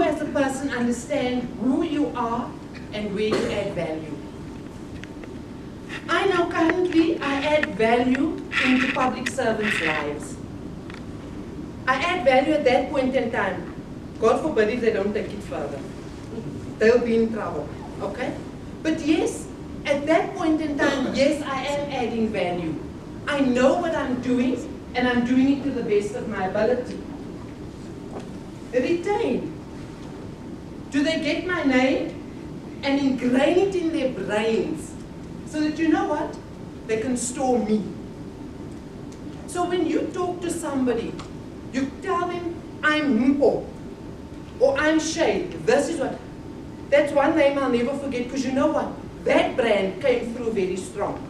as a person understand who you are and where you add value. I know currently I add value into public servants' lives. I add value at that point in time. God forbid if they don't take it further. They'll be in trouble, okay? But yes, at that point in time, yes, I am adding value. I know what I'm doing, and I'm doing it to the best of my ability. Retain. Do they get my name and ingrain it in their brains so that you know what? They can store me. So when you talk to somebody, you tell them, I'm Mpo, or I'm Shay, this is what. That's one name I'll never forget, because you know what? That brand came through very strong.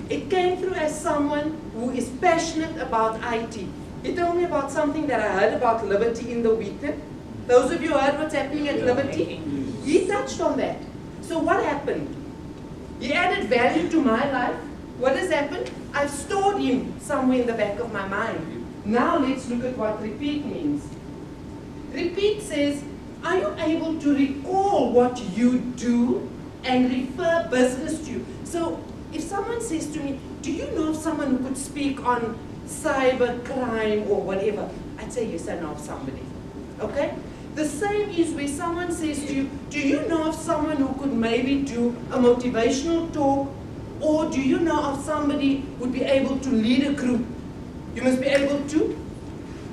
It came through as someone who is passionate about IT. He told me about something that I heard about Liberty in the weekend. Those of you heard what's happening at Liberty? He touched on that. So what happened? He added value to my life. What has happened? I've stored him somewhere in the back of my mind. Now let's look at what repeat means. Repeat says, are you able to recall what you do and refer business to you? So if someone says to me, do you know of someone who could speak on cyber crime or whatever? I'd say, yes, I know of somebody. Okay? The same is where someone says to you, do you know of someone who could maybe do a motivational talk, or do you know of somebody who would be able to lead a group? You must be able to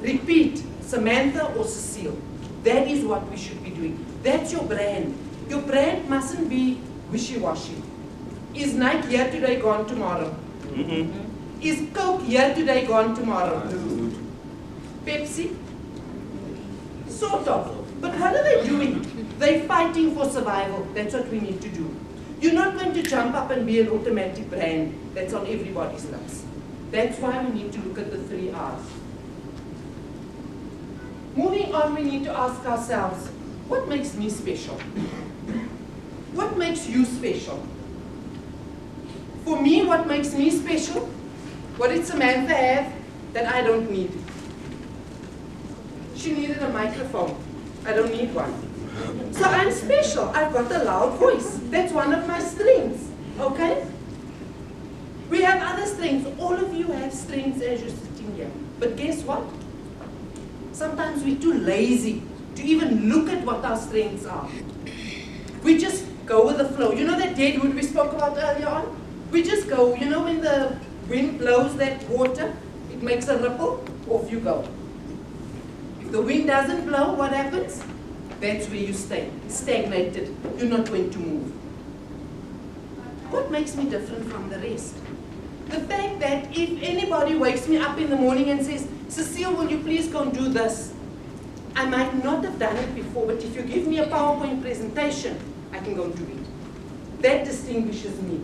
repeat Samantha or Cecile. That is what we should be doing. That's your brand. Your brand mustn't be wishy-washy. Is Nike here today, gone tomorrow? Is Coke here today, gone tomorrow? Pepsi? Sort of. But what are they doing? They're fighting for survival. That's what we need to do. You're not going to jump up and be an automatic brand that's on everybody's lips. That's why we need to look at the 3 R's. Moving on, we need to ask ourselves, what makes me special? What makes you special? For me, what makes me special? What did Samantha have that I don't need? She needed a microphone. I don't need one. So I'm special. I've got a loud voice. That's one of my strengths. Okay? We have other strengths. All of you have strengths as you're sitting here. But guess what? Sometimes we're too lazy to even look at what our strengths are. We just go with the flow. You know that deadwood we spoke about earlier on? We just go. You know when the wind blows that water, it makes a ripple, off you go. If the wind doesn't blow, what happens? That's where you stay, stagnated. You're not going to move. What makes me different from the rest? The fact that if anybody wakes me up in the morning and says, Cecile, will you please go and do this? I might not have done it before, but if you give me a PowerPoint presentation, I can go and do it. That distinguishes me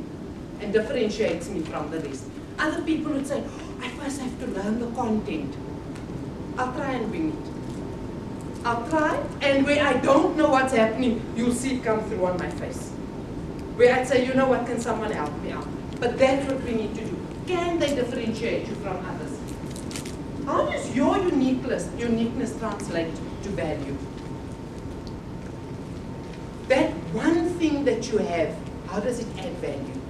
and differentiates me from the rest. Other people would say, oh, I first have to learn the content. I'll try and wing it. I'll try, and where I don't know what's happening, you'll see it come through on my face. Where I'd say, you know what, can someone help me out? But that's what we need to do. Can they differentiate you from others? How does your uniqueness translate to value? That one thing that you have, how does it add value?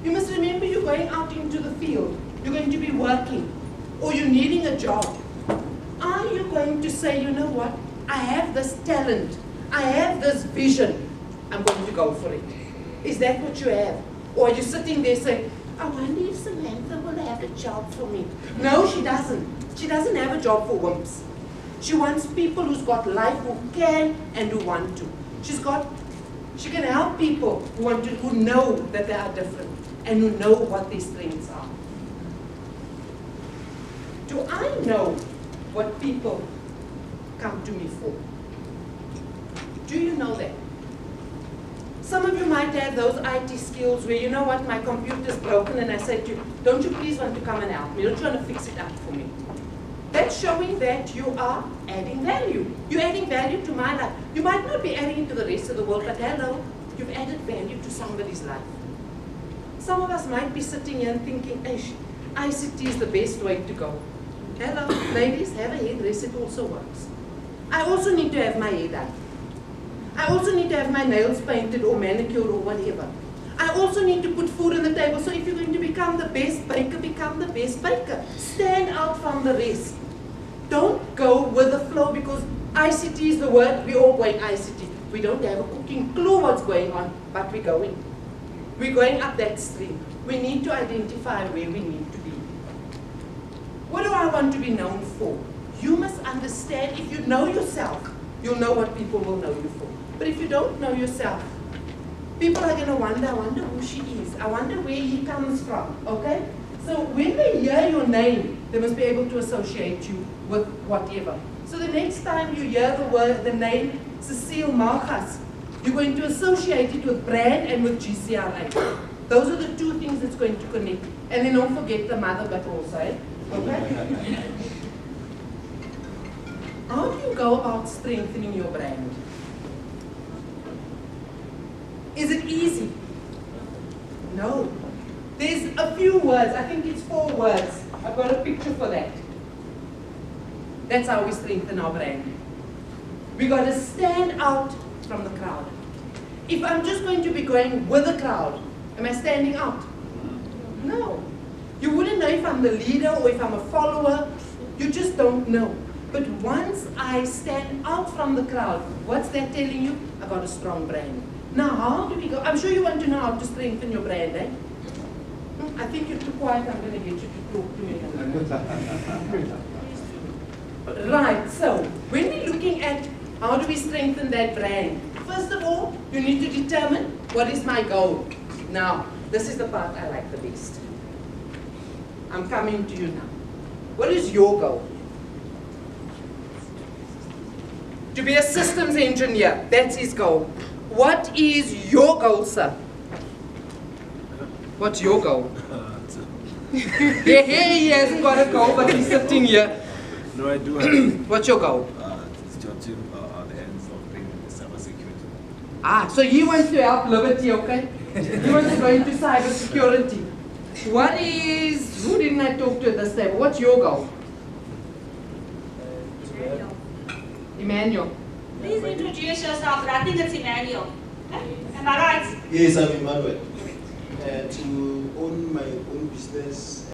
You must remember you're going out into the field. You're going to be working, or you're needing a job. Are you going to say, you know what, I have this talent, I have this vision, I'm going to go for it? Is that what you have? Or are you sitting there saying, I wonder if Samantha will have a job for me? No, she doesn't. She doesn't have a job for wimps. She wants people who's got life, who can and who want to. She can help people who know that they are different and who know what their strengths are. Do I know what people come to me for? Do you know that? Some of you might have those IT skills where, you know what, my computer's broken, and I say to you, don't you please want to come and help me? Don't you want to fix it up for me? That's showing that you are adding value. You're adding value to my life. You might not be adding it to the rest of the world, but hello, you've added value to somebody's life. Some of us might be sitting here and thinking, ICT is the best way to go. Hello, ladies, have a hairdresser, it also works. I also need to have my hair done. I also need to have my nails painted or manicured or whatever. I also need to put food on the table. So if you're going to become the best baker, become the best baker. Stand out from the rest. Don't go with the flow because ICT is the word. We're all going ICT. We don't have a cooking clue what's going on, but we're going. We're going up that stream. We need to identify where we need to be. What do I want to be known for? You must understand, if you know yourself, you'll know what people will know you for. But if you don't know yourself, people are going to wonder, I wonder who she is. I wonder where he comes from, okay? So when they hear your name, they must be able to associate you with whatever. So the next time you hear the name Cecile Margas, you're going to associate it with brand and with GCRA. Those are the two things that's going to connect. And then don't forget the mother, but also, okay? How do you go about strengthening your brand? Is it easy? No. There's a few words. I think it's 4 words. I've got a picture for that. That's how we strengthen our brand. We got to stand out from the crowd. If I'm just going to be going with the crowd, am I standing out? No. You wouldn't know if I'm the leader or if I'm a follower. You just don't know. But once I stand out from the crowd, what's that telling you? I got a strong brand. Now, how do we go? I'm sure you want to know how to strengthen your brand, eh? I think you're too quiet. I'm going to get you to talk to me. Right, so when we're looking at how do we strengthen that brand, first of all, you need to determine what is my goal. Now, this is the part I like the best. I'm coming to you now. What is your goal? To be a systems engineer, that's his goal. What is your goal, sir? What's your goal? Yeah, he hasn't got a goal, but he's sitting here. No, I do have. What's your goal? It's to achieve the ends of being cyber security. Ah, so he wants to help Liberty, okay? He wants to go into cyber security. What is, who didn't I talk to at this table? What's your goal? Emmanuel. Please introduce yourself, but I think it's Emmanuel. Am I right? Yes, I'm Emmanuel. To own my own business